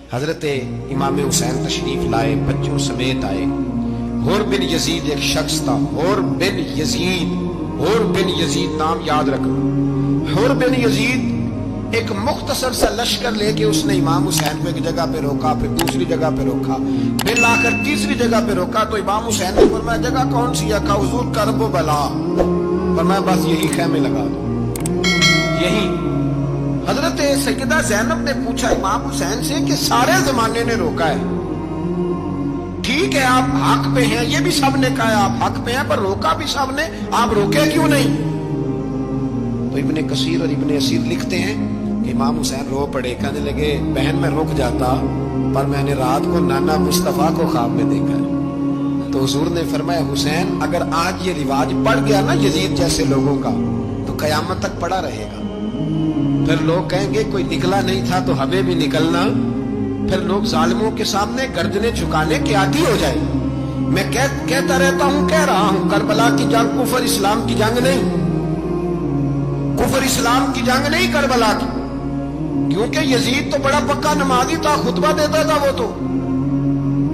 حضرت امام حسین تشریف لائے، بچوں سمیت آئے۔ حور بن یزید ایک شخص تھا، حور بن یزید نام یاد رکھنا۔ حور بن یزید ایک مختصر سا لشکر لے کے اس نے امام حسین کو ایک جگہ پہ روکا، پھر دوسری جگہ پہ روکا، پھر لا کر تیسری جگہ پہ روکا۔ تو امام حسین نے فرمایا جگہ کون سی ہے؟ کہا حضور کرب و بلا۔ فرمایا بس یہی خیمے لگا دو، یہی۔ حضرت سیدہ زینب نے پوچھا امام حسین سے کہ سارے زمانے نے روکا ہے، ٹھیک ہے آپ حق پہ ہیں، یہ بھی سب نے کہا آپ حق پہ ہیں، پر روکا بھی سب نے، آپ روکے کیوں نہیں؟ تو ابن کثیر اور ابن اسیر لکھتے ہیں کہ امام حسین رو پڑے، کہنے لگے بہن میں رک جاتا، پر میں نے رات کو نانا مصطفیٰ کو خواب میں دیکھا ہے۔ تو حضور نے فرمایا حسین اگر آج یہ رواج پڑ گیا نا یزید جیسے لوگوں کا، تو قیامت تک پڑا رہے گا۔ پھر لوگ کہیں گے کوئی نکلا نہیں تھا تو ہمیں بھی نکلنا، پھر لوگ ظالموں کے سامنے گردنیں جھکانے کے عادی ہو جائے۔ میں کہتا رہتا ہوں، کہہ رہا ہوں، کربلا کی جنگ کفر اسلام کی جنگ نہیں، کفر اسلام کی جنگ نہیں کربلا کی، کیونکہ یزید تو بڑا پکا نمازی تھا، خطبہ دیتا تھا وہ تو۔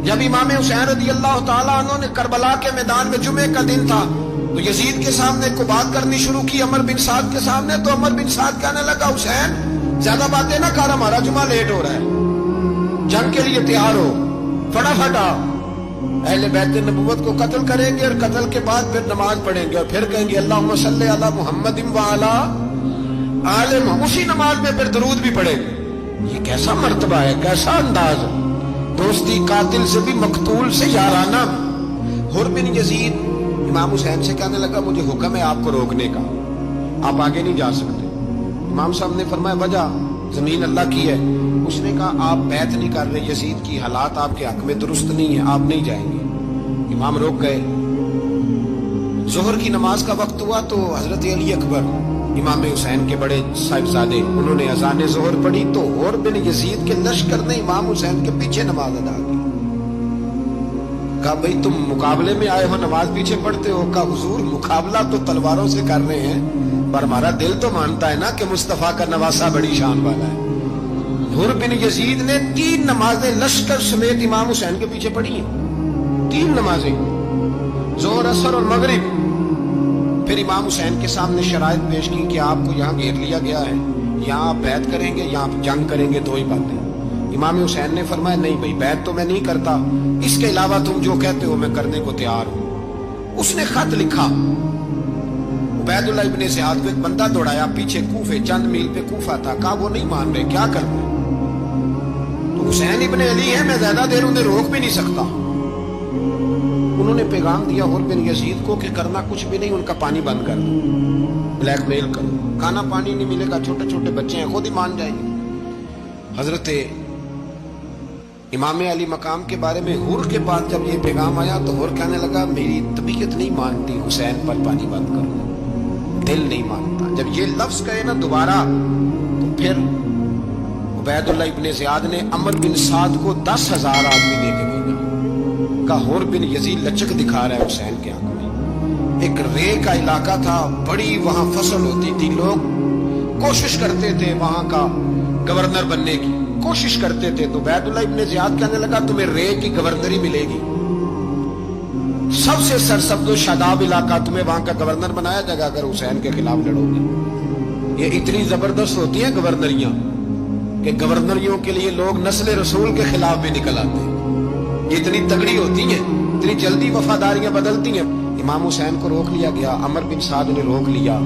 جب امام حسین رضی اللہ تعالیٰ عنہ نے کربلا کے میدان میں جمعے کا دن تھا تو یزید کے سامنے کو بات کرنی شروع کی، عمر بن سعد کے سامنے، تو عمر بن سعد کہنے لگا حسین زیادہ باتیں نہ کر، ہمارا جمعہ لیٹ ہو رہا ہے، جنگ کے لیے تیار ہو، فٹافٹ آ۔ اہل بیت نبوت کو قتل کریں گے اور قتل کے بعد پھر نماز پڑھیں گے اور پھر کہیں گے اللہم صلی علی محمد وعلی آل محمد، اسی نماز میں پھر درود بھی پڑھیں گے۔ یہ کیسا مرتبہ ہے، کیسا انداز ہے، دوستی قاتل سے بھی مقتول سے یارانہ۔ حور بن یزید امام حسین سے کہنے لگا مجھے حکم ہے آپ کو روکنے کا، آپ آگے نہیں جا سکتے۔ امام صاحب نے فرمایا وجہ؟ زمین اللہ کی ہے۔ اس نے کہا آپ بیعت نہیں کر رہے، یزید کی حالات آپ کے حق میں درست نہیں ہیں، آپ نہیں جائیں گے۔ امام روک گئے۔ ظہر کی نماز کا وقت ہوا تو حضرت علی اکبر امام حسین کے بڑے صاحبزادے، انہوں نے اذان ظہر پڑھی تو حور بن یزید کے لشکر نے امام حسین کے پیچھے نماز ادا کی۔ کہا بھئی تم مقابلے میں آئے ہو، نماز پیچھے پڑھتے ہو؟ کہا حضور مقابلہ تو تلواروں سے کر رہے ہیں، پر ہمارا دل تو مانتا ہے نا کہ مصطفیٰ کا نواسہ بڑی شان والا ہے۔ حور بن یزید نے 3 نمازیں لشکر سمیت امام حسین کے پیچھے پڑھی ہیں، 3 نمازیں، ظہر اثر اور مغرب۔ پھر امام حسین کے سامنے شرائط پیش کی کہ آپ کو یہاں گھیر لیا گیا ہے، یہاں آپ بیعت کریں گے یا آپ جنگ کریں گے، 2 ہی باتیں۔ امام حسین نے فرمایا نہیں بھائی بیعت تو میں نہیں کرتا، اس کے علاوہ تم جو کہتے ہو میں کرنے کو تیار ہوں۔ اس نے خط لکھا، عبید اللہ ابن زیاد کو ایک بندہ دوڑایا پیچھے، کوفے چند میل پہ کوفہ تھا، کہا وہ نہیں مان رہے، کیا کرنا؟ تو حسین ابن علی ہے، میں زیادہ دیر انہیں روک بھی نہیں سکتا۔ انہوں نے پیغام دیا حور بن یزید کو کہ کرنا کچھ بھی نہیں، ان کا پانی بند کر دو، بلیک میل کرو، کھانا پانی نہیں ملے گا، چھوٹے چھوٹے بچے ہیں، خود ہی مان جائیں گے۔ حضرت امام علی مقام کے بارے میں حور کے پاس جب یہ پیغام آیا تو حور کہنے لگا میری طبیعت نہیں مانتی حسین پر پانی بند کرو، دل نہیں مانتا۔ جب یہ لفظ کہے نا دوبارہ تو پھر عبید اللہ ابن زیاد نے عمر بن سعد کو 10,000 آدمی دے کے بھیجا، کہا حور بن یزید لچک دکھا رہا ہے حسین کے آنکھ میں۔ ایک رے کا علاقہ تھا، بڑی وہاں فصل ہوتی تھی، لوگ کوشش کرتے تھے وہاں کا گورنر بننے کی، کوشش کرتے تھے۔ تو عبید اللہ ابن زیاد کہنے لگا تمہیں رے کی گورنری ملے گی، سب سے سرسبز و شاداب علاقہ، تمہیں وہاں کا گورنر بنایا جائے گا اگر حسین کے خلاف لڑو گے۔ یہ اتنی زبردست ہوتی ہیں گورنریاں کہ گورنریوں کے لیے لوگ نسل رسول کے خلاف بھی نکل آتے ہیں، یہ اتنی تگڑی ہوتی ہیں، اتنی جلدی وفاداریاں بدلتی ہیں۔ امام حسین کو روک لیا گیا، عمر بن سعد نے روک لیا۔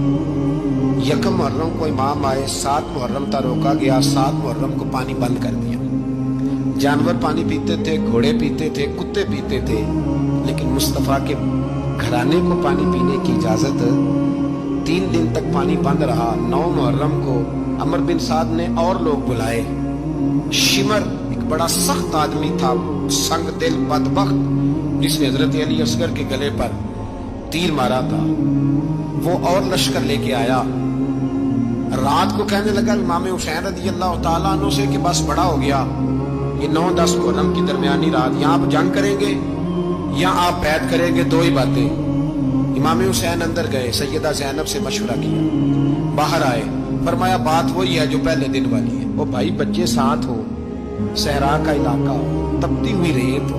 1 محرم کو امام آئے، 7 محرم تا روکا گیا، 7 محرم کو پانی بند کر دیا۔ جانور پانی پیتے تھے، گھوڑے پیتے تھے، کتے پیتے تھے، لیکن مصطفیٰ کے گھرانے کو پانی پینے کی اجازت 3 دن تک پانی بند رہا۔ 9 محرم کو عمر بن سعد نے اور لوگ بلائے۔ شمر ایک بڑا سخت آدمی تھا، سنگ دل بدبخت، جس نے حضرت علی اصغر کے گلے پر تیر مارا تھا، وہ اور لشکر لے کے آیا۔ رات کو کہنے لگا امام حسین رضی اللہ تعالیٰ عنہ سے کہ بس بڑا ہو گیا، یہ 9-10 محرم کی درمیانی رات، یہاں آپ جنگ کریں گے یا آپ بیعت کریں گے، 2 ہی باتیں۔ امام حسین اندر گئے، سیدہ زینب سے مشورہ کیا، باہر آئے، فرمایا بات وہی ہے جو پہلے دن والی ہے۔ وہ بھائی بچے ساتھ ہو، सहरा का इलाका हो, तपती हुई रेत हो,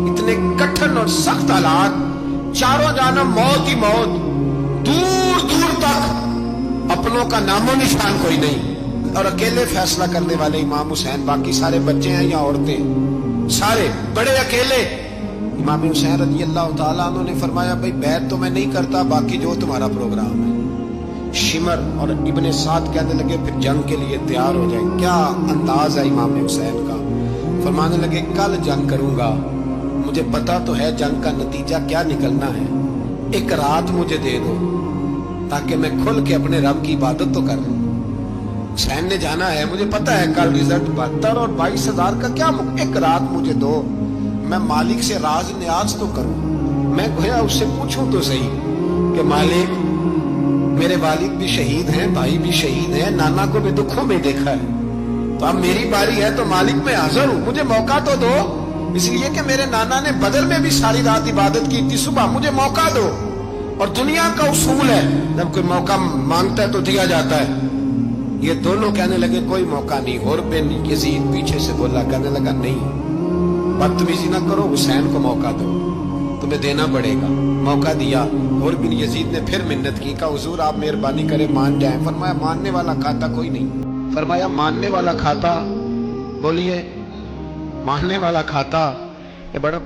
इतने कठिन और सख्त हालात, चारों जानब मौत ही मौत, दूर दूर तक अपनों का नामो निशान कोई नहीं, और अकेले फैसला करने वाले इमाम हुसैन, बाकी सारे बच्चे हैं या औरतें, सारे बड़े अकेले। इमाम हुसैन रज़ी अल्लाह ताला अन्हु ने फरमाया, भाई बैत तो मैं नहीं करता, बाकी जो तुम्हारा प्रोग्राम है। शिमर और इब्ने साद कहने लगे फिर जंग के लिए तैयार हो जाए। क्या अंदाज है इमाम हुसैन का। फरमाने लगे कल जंग करूंगा, मुझे पता तो है जंग का नतीजा क्या निकलना है, एक रात मुझे दे दो ताकि मैं खुल के अपने रब की इबादत तो कर लूं। हुसैन ने जाना है, मुझे पता है कल रिजल्ट 72 और 22,000 का क्या, एक रात मुझे दो, मैं मालिक से राज न्याज तो करूं। मैं गोया उससे पूछूं तो सही कि मालिक मेरे वालिद भी शहीद हैं, भाई भी शहीद हैं, नाना को भी दुखों में देखा है, तो अब मेरी बारी है, तो मालिक मैं हाजिर हूं, मुझे मौका तो दो। इसलिए कि मेरे नाना ने बदर में भी सारी रात इबादत की थी, सुबह मुझे मौका दो। और दुनिया का उसूल है जब कोई मौका मांगता है तो दिया जाता है। ये दोनों कहने लगे कोई मौका नहीं। और बिन यजीद पीछे से बोला, कहने लगा नहीं, बदतमीजी ना करो, हुसैन को मौका दो, तुम्हें देना पड़ेगा। मौका दिया। और बिन यजीद ने फिर मिन्नत की, कहा हुजूर आप मेहरबानी करें मान जाएं। फरमाया मानने वाला खाता कोई नहीं। फरमाया मानने वाला खाता, बोलिए मानने वाला खाता। ये बड़ा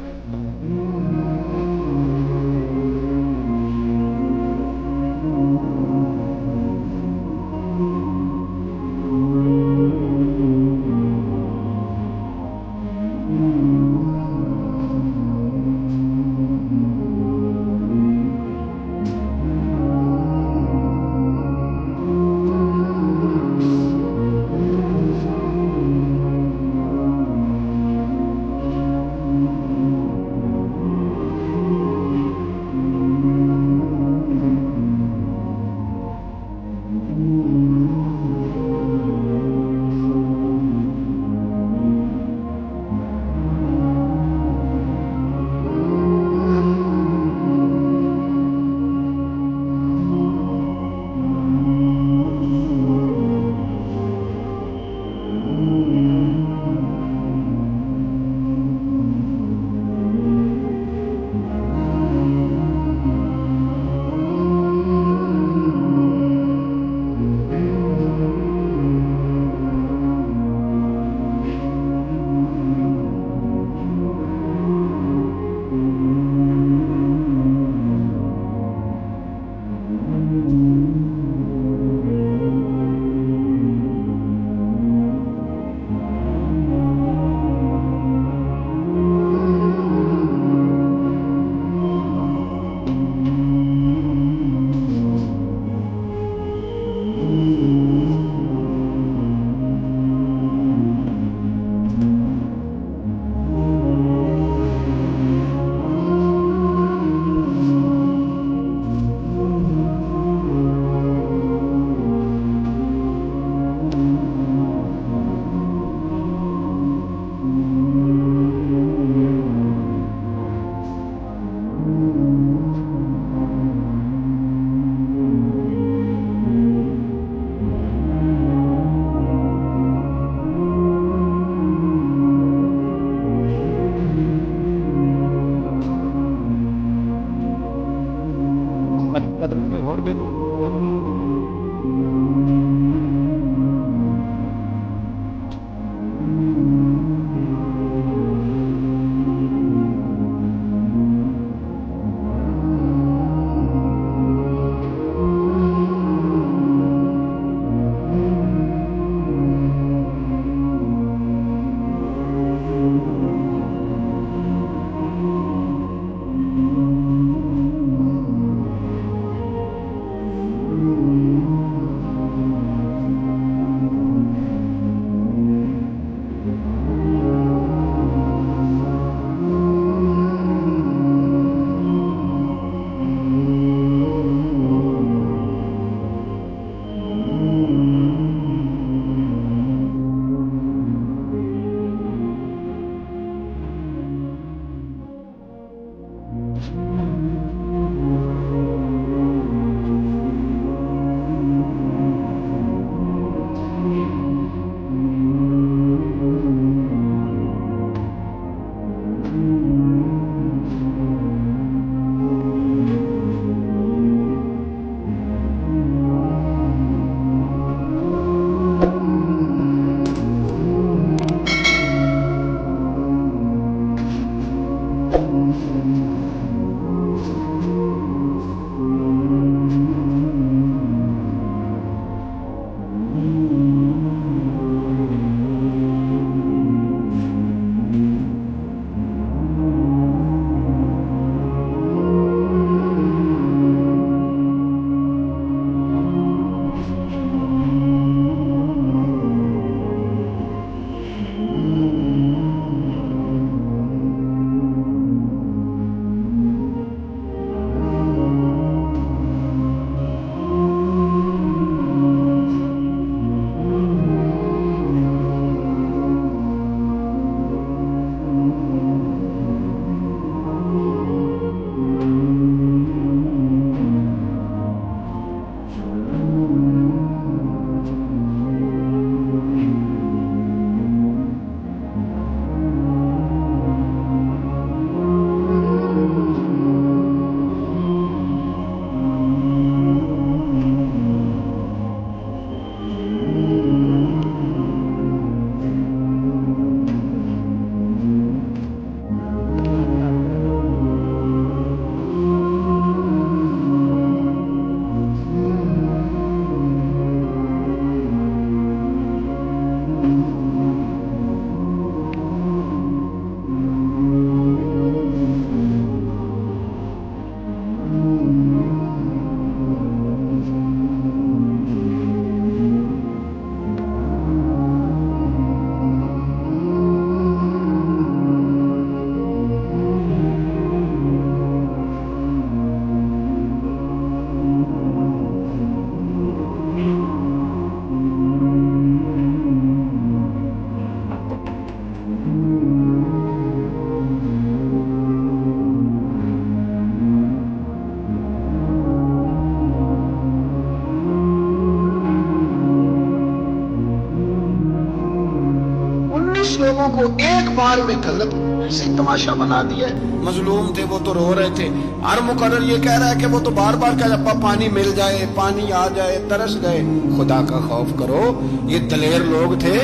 कुछ लोगों को एक बार में गलत ऐसे तमाशा बना दिया। मजलूम थे वो तो रो रहे थे, हर मुकर्रर ये कह रहा है कि वो तो बार बार कह रहा पानी मिल जाए, पानी आ जाए, तरस गए। खुदा का खौफ करो, ये दलेर लोग थे,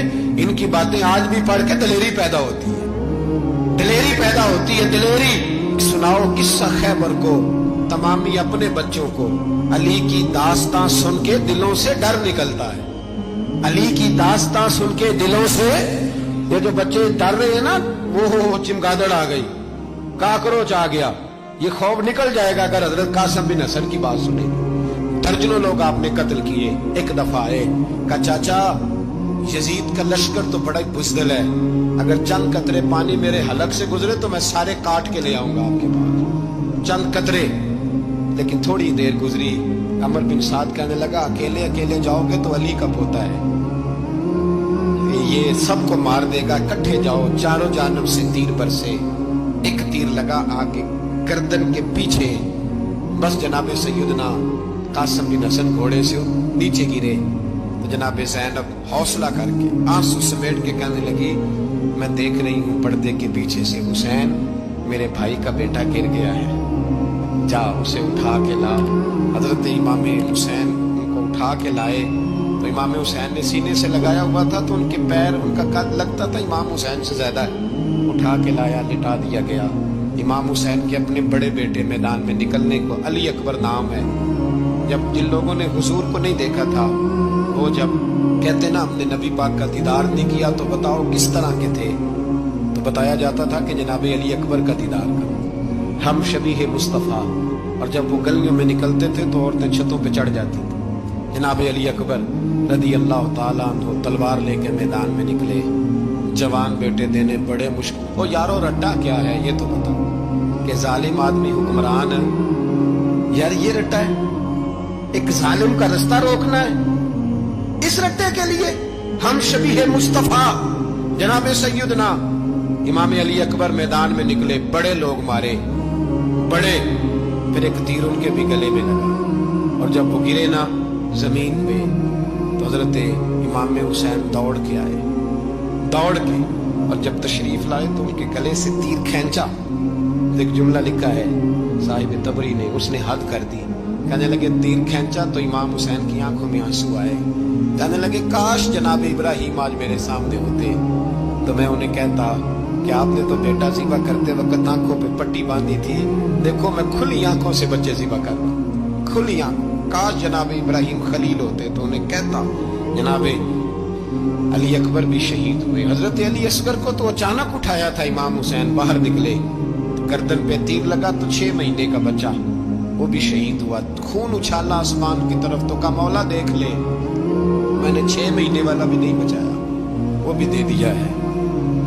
इनकी बातें आज भी पढ़ के दलेरी पैदा होती है, दलेरी पैदा होती है, दलेरी। सुनाओ किस्सा खैबर को, तमामी अपने बच्चों को अली की दास्तां सुन के दिलों से डर निकलता है। अली की दास्तां सुन के दिलों से ये जो बच्चे डर रहे हैं ना, वो चिमगादड़ आ गई, काकरोच आ गया, ये खौफ निकल जाएगा अगर हजरत कासिम बिन हसन की बात सुने। दर्जनों लोग आपने कत्ल किए। एक दफा आए, कहा चाचा यजीद का लश्कर तो बड़ा बुज़दिल है, अगर चंद कतरे पानी मेरे हलक से गुजरे तो मैं सारे काट के ले आऊंगा आपके पास, चंद कतरे। लेकिन थोड़ी देर गुजरी, अमर बिन साद कहने लगा अकेले अकेले जाओगे तो अली का पोता है, ये सबको मार देगा, इकट्ठे जाओ। चारों जानब से तीर बरसे, एक तीर लगा आगे गर्दन के पीछे, बस जनाबे सैयदना कासिम बिन हसन घोड़े से नीचे गिरे। तो जनाबे ज़ैनब हौसला करके आंसू समेट के कहने लगी मैं देख रही हूँ पर्दे के पीछे से हुसैन मेरे भाई का बेटा गिर गया है, जा उसे उठा के ला। हजरत इमाम हुसैन उनको उठा के लाए, तो इमाम हुसैन ने सीने से लगाया हुआ था तो उनके पैर, उनका कद लगता था इमाम हुसैन से ज्यादा है। उठा के लाया, लिटा दिया गया। इमाम हुसैन के अपने बड़े बेटे मैदान में निकलने को अली अकबर नाम है। जब जिन लोगों ने हुजूर को नहीं देखा था, वो जब कहते ना हमने नबी पाक का दीदार नहीं किया तो बताओ किस तरह के थे, तो बताया जाता था कि जनाब अली अकबर का दीदार करो, हम शबीह मुस्तफ़ा। और जब वो गलियों में निकलते थे तो औरतें छतों पे चढ़ जाती थी। जनाब अली अकबर रदी अल्लाह ताला अन्हु तलवार लेके मैदान में निकले, जवान बेटे देने बड़े मुश्किल। ओ यारो रट्टा क्या है ये तो बताओ, कि जालिम आदमी हुक्मरान है यार, ये रट्टा है, एक जालिम का रास्ता रोकना है, इस रट्टे के लिए हम शबीह मुस्तफ़ा जनाब सैयदना इमाम अली अकबर मैदान में निकले, बड़े लोग मारे, बड़े। फिर एक तीर उनके भी गले में लगा, और जब वो गिरे ना जमीन पे तो हजरत इमाम हुसैन दौड़ के आए, दौड़ के, और जब तशरीफ लाए तो उनके गले से तीर खींचा। एक जुमला लिखा है साहिब तबरी ने, उसने हद कर दी। कहने लगे तीर खींचा तो इमाम हुसैन की आंखों में आंसू आए। कहने लगे काश जनाब इब्राहिम आज मेरे सामने होते तो मैं उन्हें कहता कि आपने तो बेटा ज़िबा करते वक्त आंखों पे पट्टी बांधी थी, देखो मैं खुली आंखों से बच्चे ज़िबा कर रहा हूं, खुली आंखों। काश जनाब इब्राहिम खलील होते तो उन्हें कहता। जनाब अली अकबर भी शहीद हुए। हजरत अली असगर को तो अचानक उठाया था इमाम हुसैन, बाहर निकले तो गर्दन पे तीर लगा तो 6 महीने का बच्चा वो भी शहीद हुआ। खून उछाला आसमान की तरफ तो का मौला देख ले, मैंने 6 महीने वाला भी नहीं बचाया, वो भी दे दिया है।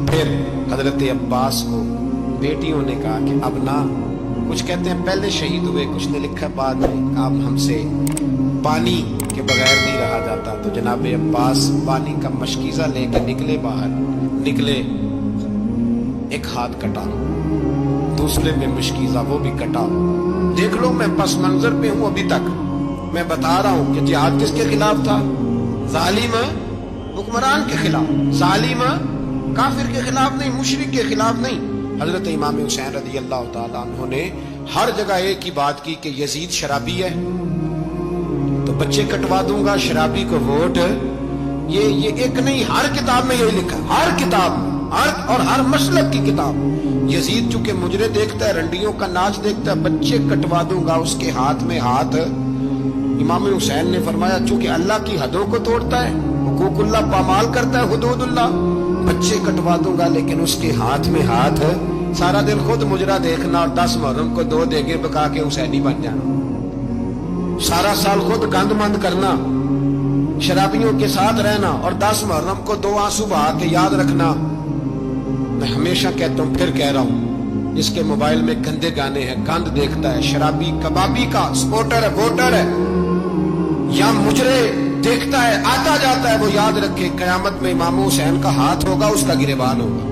फिर हजरत अब्बास को बेटियों ने कहा कि अब ना, कुछ कहते हैं पहले शहीद हुए, कुछ ने लिखा बाद में, अब हमसे पानी के बगैर नहीं रहा जाता। तो जनाब अब्बास पानी का मशकीज़ा लेकर निकले, बाहर निकले, एक हाथ कटा, दूसरे में मशकीज़ा वो भी कटा। देख लो मैं पस मंजर पे हूं अभी तक, मैं बता रहा हूं कि जिहाद किसके खिलाफ था, जालिम हुक्मरान के खिलाफ, जालिम काफिर के खिलाफ नहीं, मुशरिक के खिलाफ नहीं। हजरत इमाम हुसैन रज़ी अल्लाह ताला अन्हु ने हर जगह एक ही बात की कि यजीद शराबी है तो बच्चे कटवा दूंगा, शराबी को वोट। ये एक नहीं, हर किताब में यही लिखा, हर किताब, और हर मसलक की किताब। यजीद चूंकि मुजरे देखता है, रंडियों का नाच देखता है, बच्चे कटवा दूंगा, उसके हाथ में हाथ। इमाम हुसैन ने फरमाया चूंकि अल्लाह की हदों को तोड़ता है, हुकूकुल्लाह पामाल करता है, हुदूदुल्लाह, बच्चे कटवा दूंगा लेकिन उसके हाथ में हाथ। सारा दिन खुद मुजरा देखना और 10 मुहर्रम को 2 देगे पका के हुसैनी बन जाना, सारा साल खुद गंदमंद करना, शराबियों के साथ रहना, और 10 मुहर्रम को 2 आंसू बहा के याद रखना। मैं हमेशा कहता हूँ, फिर कह रहा हूँ, जिसके मोबाइल में गंदे गाने हैं, गंद देखता है, शराबी कबाबी का सपोर्टर है, वोटर है, या मुजरे देखता है, आता जाता है, वो याद रखे कयामत में इमाम हुसैन का हाथ होगा, उसका गिरेबान होगा।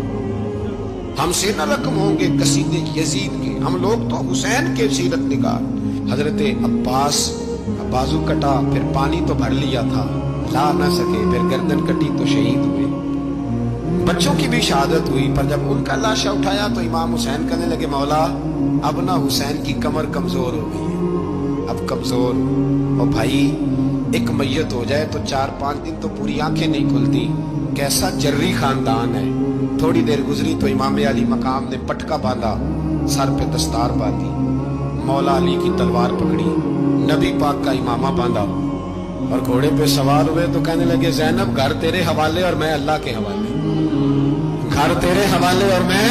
हमसे न रकम होंगे कसीदे यजीद के, हम लोग तो हुसैन के सीरत निगार। हजरत अब्बास का बाजू कटा, फिर पानी तो भर लिया था, ला ना सके, फिर गर्दन कटी तो शहीद हुए। बच्चों की भी शहादत हुई, पर जब उनका लाशा उठाया तो इमाम हुसैन कहने लगे मौला अब ना हुसैन की कमर कमजोर हो गई है, अब कमजोर। और भाई एक मैयत हो जाए तो 4-5 दिन तो पूरी आंखें नहीं खुलती, कैसा जर्री खानदान है। थोड़ी देर गुजरी तो इमाम अली मकाम ने पटका बांधा, सर पे दस्तार बांधी, मौला अली की तलवार पकड़ी, नबी पाक का इमामा बांधा और घोड़े पे सवार हुए तो कहने लगे ज़ैनब घर तेरे हवाले और मैं अल्लाह के हवाले, घर तेरे हवाले और मैं।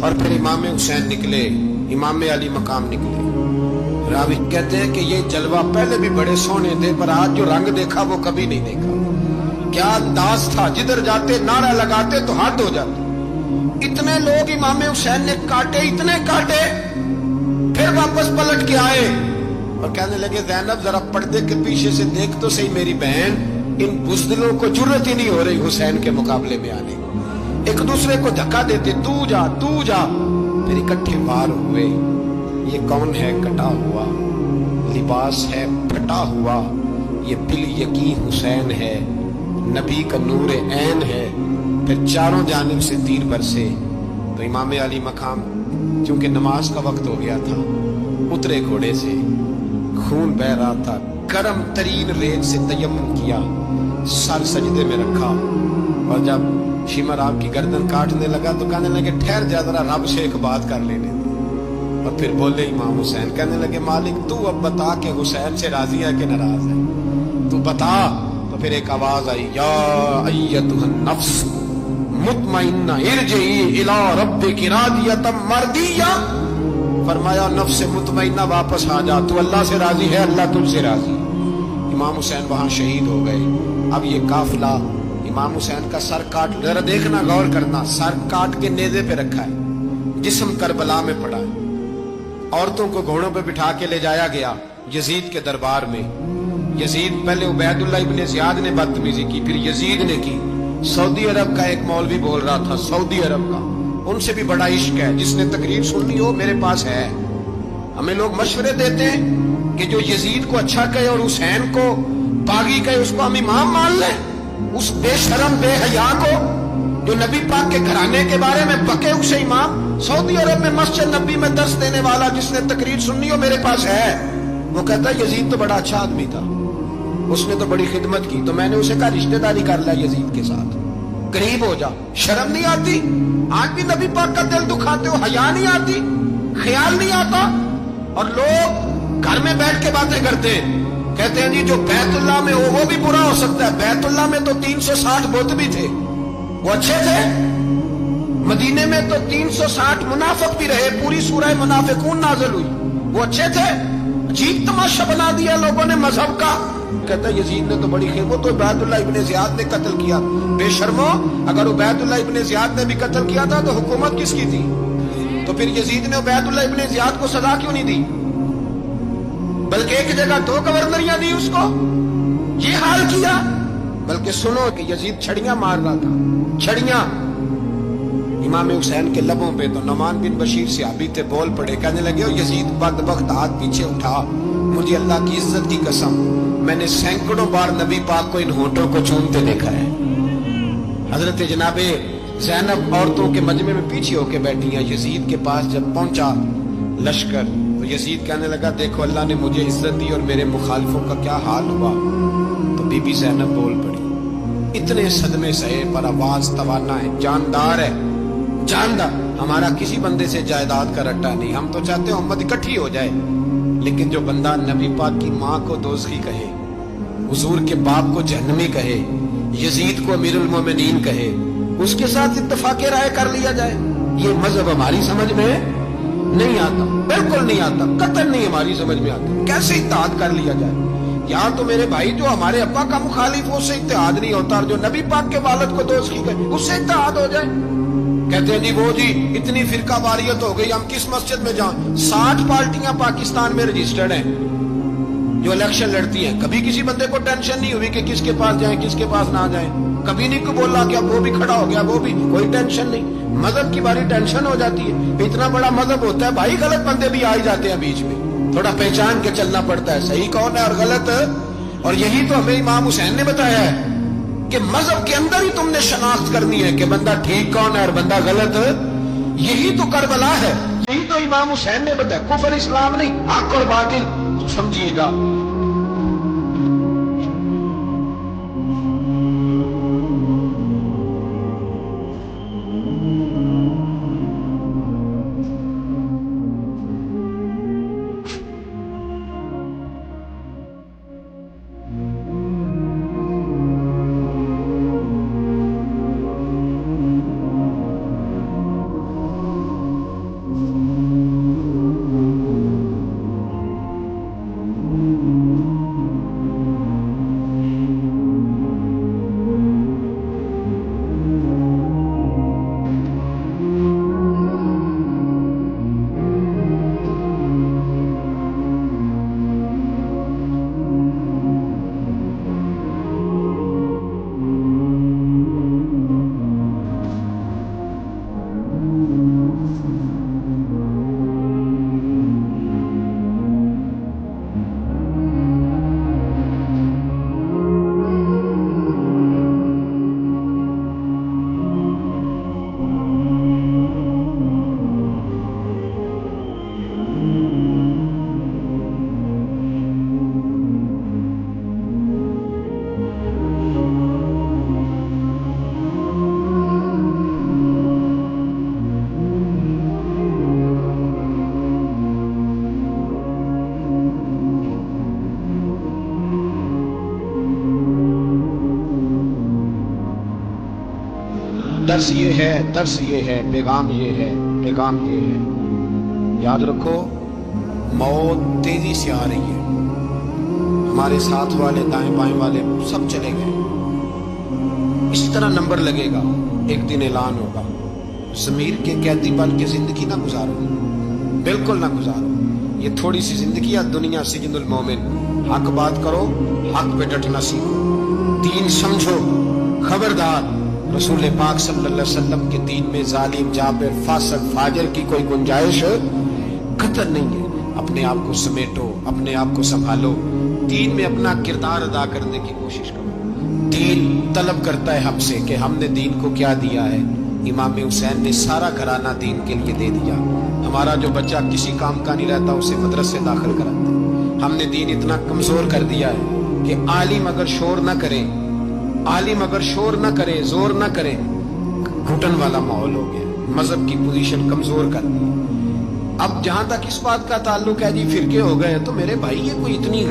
और फिर इमाम हुसैन निकले, इमाम अली मकाम निकले। रावी कहते हैं कि ये जलवा पहले भी बड़े सोने थे, पर आज जो रंग देखा वो कभी नहीं देखा। क्या अंदाज था, जिधर जाते नारा लगाते तो हाथ हो जाते। इतने लोग इमाम हुसैन ने काटे, इतने काटे, फिर वापस पलट के आए और कहने लगे ज़ैनब जरा पर्दे के पीछे से देख तो सही मेरी बहन, इन बुज़दिलों को जुर्रत ही नहीं हो रही हुसैन के मुकाबले में आने। एक दूसरे को धक्का देते, तू जा तू जा, फिर इकट्ठे वार हुए। ये कौन है कटा हुआ, लिबास है फटा हुआ, ये बिल यकीन हुसैन है, नबी का नूर ऐन है। फिर चारों जानिब से तीर बरसे तो इमाम अली मकाम क्योंकि नमाज का वक्त हो गया था, उतरे घोड़े से, खून बह रहा था, गर्म तरीन रेत से तयम्मुम किया, सर सजदे में रखा और जब शिमर आपकी गर्दन काटने लगा तो कहने लगे ठहर जा जरा रब से एक बात कर लेने दे। और फिर बोले इमाम हुसैन, कहने लगे मालिक तू अब बता के हुसैन से राजी है कि नाराज है, तू बता। तो फिर एक आवाज आई, या अय्यतुहन नफ्स मुतमइन्ना इरजिई इला रब्बिकी रादियतम मर्दिया। फरमाया नफ्स मुतमइन्ना वापस आ जा, तू अल्लाह से राजी है, अल्लाह तुझसे राजी। इमाम हुसैन वहां शहीद हो गए। अब ये काफिला इमाम हुसैन का सर काट, जरा देखना गौर करना, सर काट के नेज़े पे रखा है, जिस्म करबला में पड़ा है। औरतों को घोड़ों पे बिठा के ले जाया गया यजीद के दरबार में। यजीद पहले उबैदुल्लाह इब्ने ज़ियाद ने बदतमीजी की, फिर यजीद ने की। सऊदी अरब का एक मौलवी बोल रहा था, सऊदी अरब का, उनसे भी बड़ा इश्क है, जिसने तकरीर सुननी हो मेरे पास है। हमें लोग मशवरे देते हैं कि जो यजीद को अच्छा कहे और हुसैन को बागी कहे उसको हम इमाम मान लें। उस बेशरम बेहया को जो नबी पाक के घराने के बारे में बके उसे इमाम। सऊदी अरब में मस्जिद नबी में दर्स देने वाला जिसने तकरीर सुननी हो मेरे पास है। वो कहता है यजीद तो बड़ा अच्छा आदमी था, उसने तो बड़ी खिदमत की। तो मैंने उसे कहा रिश्तेदारी कर लिया यजीद के साथ, करीब हो जा। शर्म नहीं आती? आज भी नबी पाक का दिल दुखाते हो, हया नहीं आती, ख्याल नहीं आता। और लोग घर में बैठ के बातें करते हैं, कहते हैं जी जो बैतुल्लाह में हो वो भी बुरा हो सकता है। बैतुल्लाह में तो 360 बुत भी थे, वो अच्छे थे। मदीने में तो 360 मुनाफिक भी रहे, पूरी सूरह मुनाफिकून नाज़िल हुई, वो अच्छे थे। अजीब तमाशा बना दिया लोगों ने मजहब का। कहता है यजीद ने तो बड़ी खैर, वो तो उबैदुल्लाह इब्ने ज़ियाद ने कत्ल किया। बेशर्मो, अगर उबैदुल्लाह इब्ने ज़ियाद ने भी कत्ल किया था तो हुकूमत किसकी थी? तो फिर यजीद ने उबैदुल्लाह इब्ने ज़ियाद को सजा क्यों नहीं दी, बल्कि एक जगह 2 गवर्नरियां दी उसको? ये हाल किया। बल्कि सुनो कि यजीद छड़ियां मार रहा था, छड़ियां। इमाम हुसैन के लबों पे तो नमान बिन बशीर सहाबी थे, बोल पड़े, कहने लगे ओ यजीद बदबख्त हाथ पीछे उठा, मुझे अल्लाह की इज्जत की कसम मैंने सैकड़ों बार नबी पाक को इन होठों को चूमते देखा है। हजरत जनाबे ज़ैनब औरतों के मजमे में पीछे होके बैठी हैं। यजीद के पास जब पहुंचा लश्कर तो यजीद कहने लगा देखो अल्लाह ने मुझे इज्जत दी और मेरे मुखालिफों का क्या हाल हुआ। तो बीबी ज़ैनब बोल पड़ी, इतने सदमे सहे पर आवाज तवाना है, जानदार है, जानदार। हमारा किसी बंदे से जायदाद का रट्टा नहीं, हम तो चाहते हैं उम्मत इकट्ठी हो जाए। लेकिन जो बंदा नबी पाक की माँ को दोज़खी कहे, हुजूर के बाप को जहन्नमी कहे, यजीद को अमीरुल मोमिनीन कहे, उसके साथ इत्तफाक़े राय कर लिया जाए, ये मजहब हमारी समझ में नहीं आता, बिल्कुल नहीं आता, कतई नहीं हमारी समझ में आता। कैसे इत्तेहाद कर लिया जाए? यहाँ तो मेरे भाई जो हमारे अब्बा का मुखालिफ हो उससे इत्तेहाद नहीं होता, और जो नबी पाक के वालिद को दोज़खी कहे उससे इत्तेहाद हो जाए। कहते हैं जी वो जी इतनी फिरका वारियत हो गई, हम किस मस्जिद में जाएं? 60 पार्टियां पाकिस्तान में रजिस्टर्ड हैं जो इलेक्शन लड़ती हैं। कभी किसी बंदे को टेंशन नहीं हुई कि किसके पास जाएं किसके पास ना जाएं, कभी नहीं को बोला कि अब वो भी खड़ा हो गया, वो भी, कोई टेंशन नहीं। मजहब की बारी टेंशन हो जाती है, इतना बड़ा मजहब होता है भाई, गलत बंदे भी आ ही जाते हैं बीच में, थोड़ा पहचान के चलना पड़ता है सही कौन है और गलत। और यही तो हमें इमाम हुसैन ने बताया है کہ مذہب کے اندر ہی تم نے شناخت کرنی ہے کہ بندہ ٹھیک کون ہے اور بندہ غلط. یہی تو کربلا ہے, یہی تو امام حسین نے بتایا. کفر اسلام نہیں, حق اور باطل. تو سمجھیے گا. درس یہ ہے, درس یہ ہے, پیغام یہ ہے, پیغام یہ ہے. یاد رکھو, موت تیزی سے آ رہی ہے. ہمارے ساتھ والے, دائیں بائیں والے سب چلے گئے. اسی طرح نمبر لگے گا, ایک دن اعلان ہوگا. ضمیر کے قیدی بن کے زندگی نہ گزارو, بالکل نہ گزارو. یہ تھوڑی سی زندگی ہے دنیا سجن المومن. حق بات کرو, حق پہ ڈٹنا سیکھو, دین سمجھو. خبردار, رسول پاک صلی اللہ علیہ وسلم کے دین میں ظالم, جابر, فاسق, فاجر کی کوئی گنجائش قطر نہیں ہے. اپنے آپ کو سمیٹو, اپنے آپ کو سنبھالو, دین میں اپنا کردار ادا کرنے کی کوشش کرو. دین طلب کرتا ہے ہم سے کہ ہم نے دین کو کیا دیا ہے. امام حسین نے سارا گھرانہ دین کے لیے دے دیا. ہمارا جو بچہ کسی کام کا نہیں رہتا اسے مدرسے داخل کراتے. ہم نے دین اتنا کمزور کر دیا ہے کہ عالم اگر شور نہ کرے, عالم اگر شور نہ کرے, زور نہ کرے, گھٹن والا ماحول ہو گیا. مذہب کی پوزیشن کمزور کر دی. اب جہاں تک اس بات کا تعلق ہے جی فرقے ہو گئے, تو میرے بھائی یہ کوئی اتنی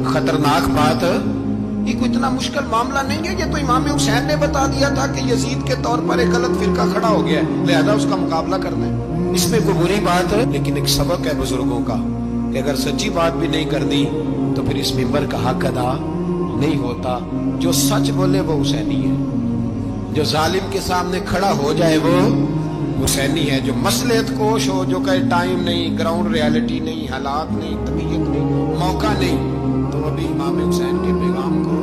خطرناک بات, یہ کوئی اتنا مشکل معاملہ نہیں ہے. یہ تو امام حسین نے بتا دیا تھا کہ یزید کے طور پر ایک غلط فرقہ کھڑا ہو گیا ہے, لہذا اس کا مقابلہ کرنا ہے. اس میں کوئی بری بات ہے, لیکن ایک سبق ہے بزرگوں کا کہ اگر سچی بات بھی نہیں کر دی تو پھر اس منبر کا حق ادا نہیں ہوتا. جو سچ بولے وہ حسینی ہے, جو ظالم کے سامنے کھڑا ہو جائے وہ حسینی ہے. جو مصلحت کوش ہو, جو کہے ٹائم نہیں, گراؤنڈ ریالٹی نہیں, حالات نہیں, طبیعت نہیں, موقع نہیں, تو ابھی امام حسین کے پیغام کو